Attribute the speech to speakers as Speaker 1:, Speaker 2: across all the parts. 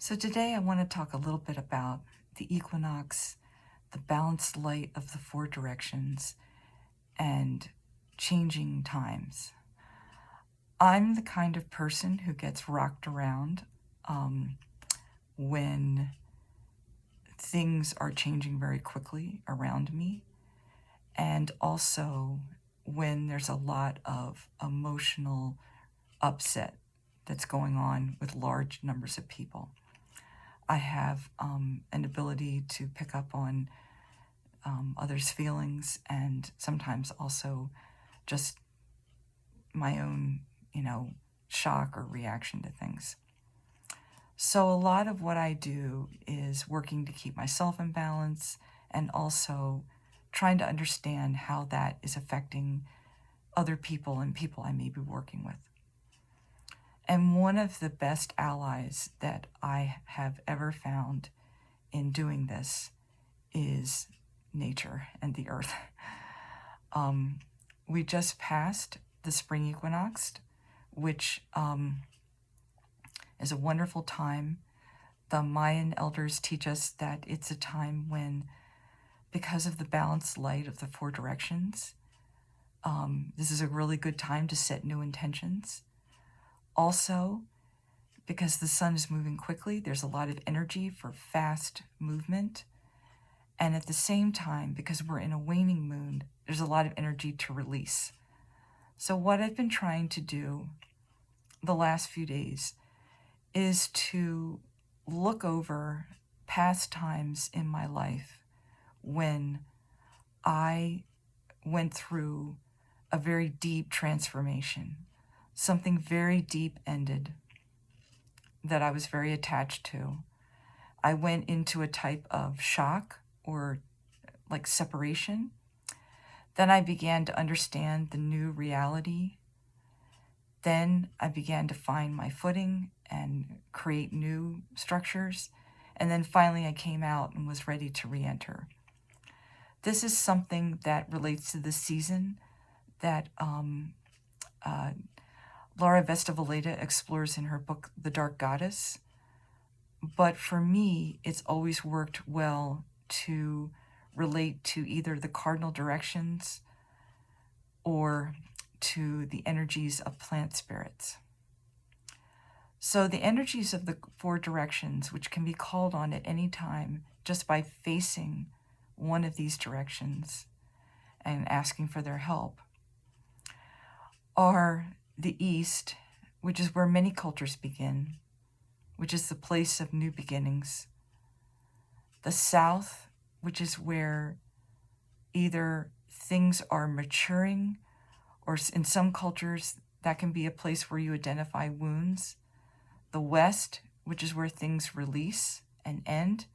Speaker 1: So today I want to talk a little bit about the equinox, the balanced light of the four directions, and changing times. I'm the kind of person who gets rocked around when things are changing very quickly around me, and also when there's a lot of emotional upset that's going on with large numbers of people. I have an ability to pick up on others' feelings and sometimes also just my own, shock or reaction to things. So a lot of what I do is working to keep myself in balance and also trying to understand how that is affecting other people and people I may be working with. And one of the best allies that I have ever found in doing this is nature and the earth. We just passed the spring equinox, which is a wonderful time. The Mayan elders teach us that it's a time when, because of the balanced light of the four directions, this is a really good time to set new intentions. Also, because the sun is moving quickly, there's a lot of energy for fast movement. And at the same time, because we're in a waning moon, there's a lot of energy to release. So what I've been trying to do the last few days is to look over past times in my life when I went through a very deep transformation. Something very deep ended that I was very attached to. I went into a type of shock or like separation. Then I began to understand the new reality. Then I began to find my footing and create new structures. And then finally I came out and was ready to re-enter. This is something that relates to the season that Laura Vestavaleta explores in her book, The Dark Goddess. But for me, it's always worked well to relate to either the cardinal directions or to the energies of plant spirits. So the energies of the four directions, which can be called on at any time just by facing one of these directions and asking for their help, are the East, which is where many cultures begin, which is the place of new beginnings. The South, which is where either things are maturing, or in some cultures, that can be a place where you identify wounds. The West, which is where things release and end.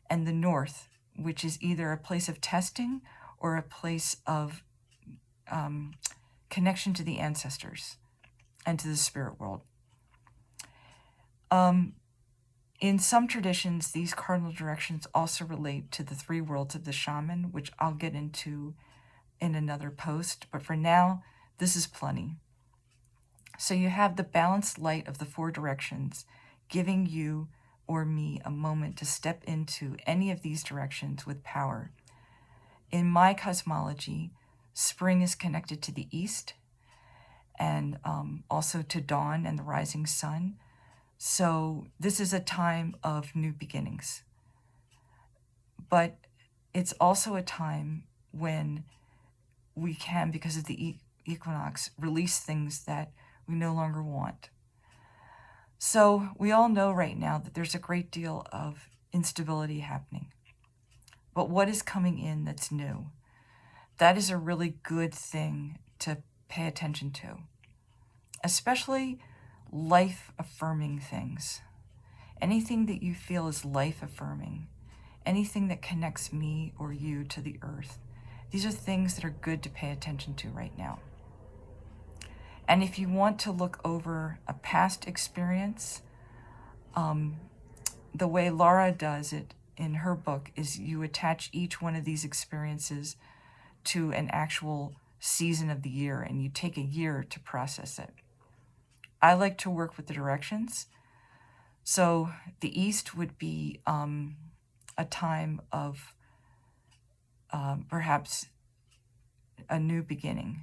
Speaker 1: And the North, which is either a place of testing or a place of connection to the ancestors and to the spirit world. In some traditions, these cardinal directions also relate to the three worlds of the shaman, which I'll get into in another post. But for now, this is plenty. So you have the balanced light of the four directions, giving you or me a moment to step into any of these directions with power. In my cosmology, spring is connected to the East and also to dawn and the rising sun. So this is a time of new beginnings. But it's also a time when we can, because of the equinox, release things that we no longer want. So we all know right now that there's a great deal of instability happening. But what is coming in that's new? That is a really good thing to pay attention to, especially life-affirming things. Anything that you feel is life-affirming, anything that connects me or you to the earth, these are things that are good to pay attention to right now. And if you want to look over a past experience, the way Laura does it in her book is you attach each one of these experiences to an actual season of the year, and you take a year to process it. I like to work with the directions. So the East would be a time of perhaps a new beginning.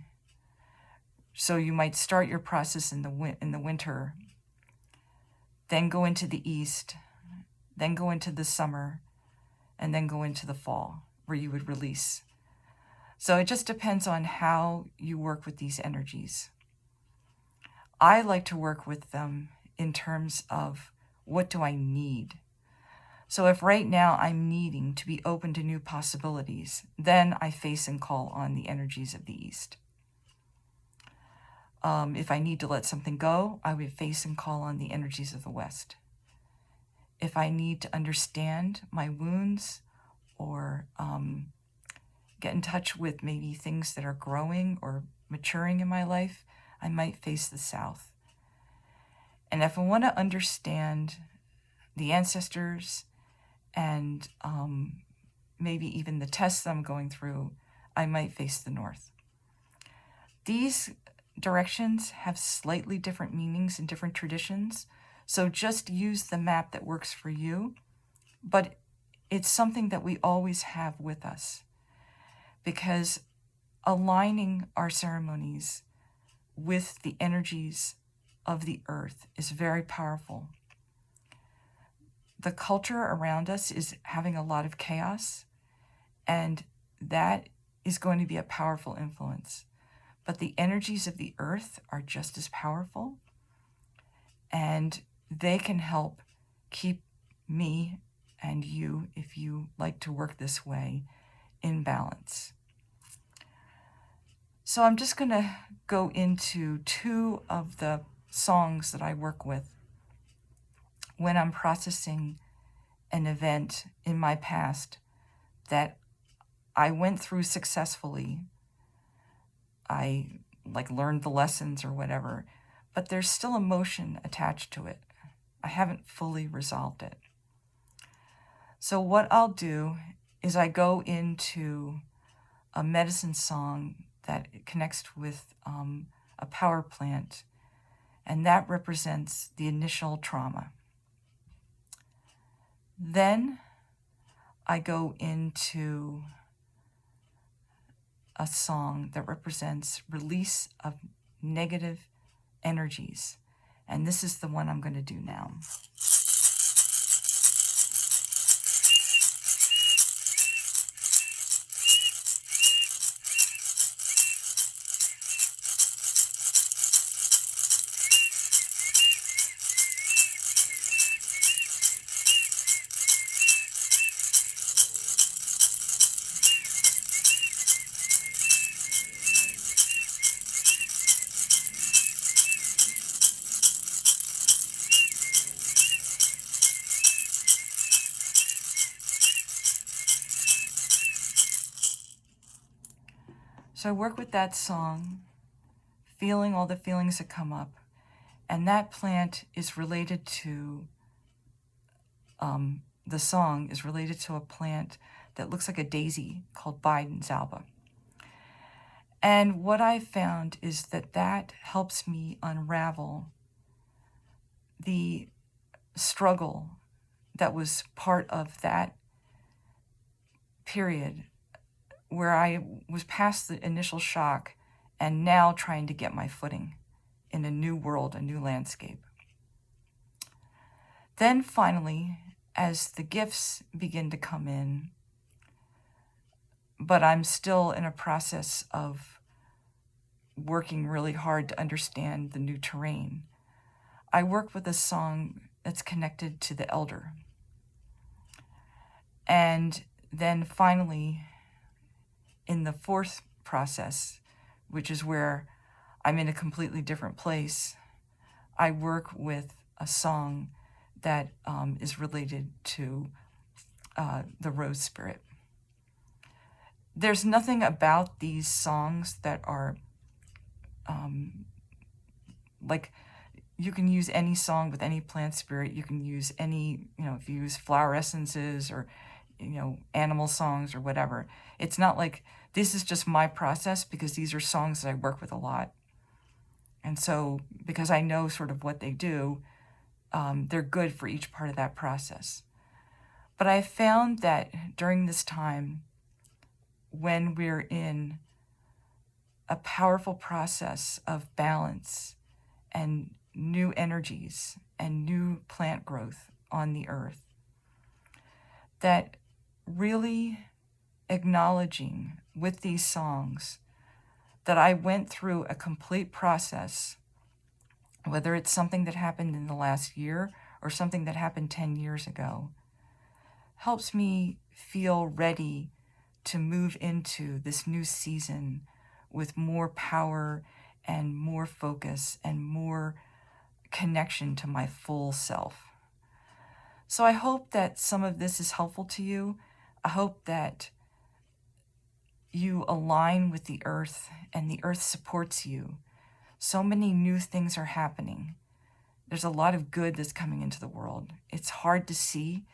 Speaker 1: So you might start your process in the winter, then go into the East, then go into the summer, and then go into the fall, where you would release. So it just depends on how you work with these energies. I like to work with them in terms of, what do I need? So if right now I'm needing to be open to new possibilities, then I face and call on the energies of the East. If I need to let something go, I would face and call on the energies of the West. If I need to understand my wounds or get in touch with maybe things that are growing or maturing in my life, I might face the South. And if I want to understand the ancestors and maybe even the tests I'm going through, I might face the North. These directions have slightly different meanings in different traditions, so just use the map that works for you, but it's something that we always have with us, because aligning our ceremonies with the energies of the earth is very powerful. The culture around us is having a lot of chaos, and that is going to be a powerful influence. But the energies of the earth are just as powerful, and they can help keep me and you, if you like to work this way, in balance. So I'm just going to go into two of the songs that I work with when I'm processing an event in my past that I went through successfully. I learned the lessons or whatever, but there's still emotion attached to it. I haven't fully resolved it. So what I'll do is I go into a medicine song that connects with a power plant, and that represents the initial trauma. Then I go into a song that represents release of negative energies, and this is the one I'm going to do now. So I work with that song, feeling all the feelings that come up, and that plant is related to, the song is related to a plant that looks like a daisy called Biden's alba. And what I found is that that helps me unravel the struggle that was part of that period where I was past the initial shock and now trying to get my footing in a new world, a new landscape. Then finally, as the gifts begin to come in, but I'm still in a process of working really hard to understand the new terrain, I work with a song that's connected to the elder. And then finally, in the fourth process, which is where I'm in a completely different place, I work with a song that is related to the rose spirit. There's nothing about these songs that are you can use any song with any plant spirit. You can use any, if you use flower essences or, animal songs or whatever. It's not like this is just my process, because these are songs that I work with a lot. And so because I know sort of what they do, they're good for each part of that process. But I found that during this time, when we're in a powerful process of balance and new energies and new plant growth on the earth, that really acknowledging with these songs that I went through a complete process, whether it's something that happened in the last year or something that happened 10 years ago, helps me feel ready to move into this new season with more power and more focus and more connection to my full self. So I hope that some of this is helpful to you. I hope that you align with the earth and the earth supports you. So many new things are happening. There's a lot of good that's coming into the world. It's hard to see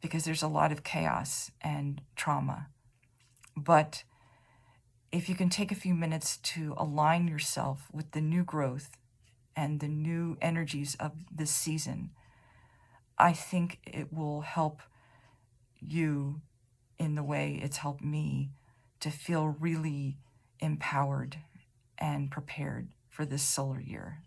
Speaker 1: because there's a lot of chaos and trauma. But if you can take a few minutes to align yourself with the new growth and the new energies of this season, I think it will help you in the way it's helped me to feel really empowered and prepared for this solar year.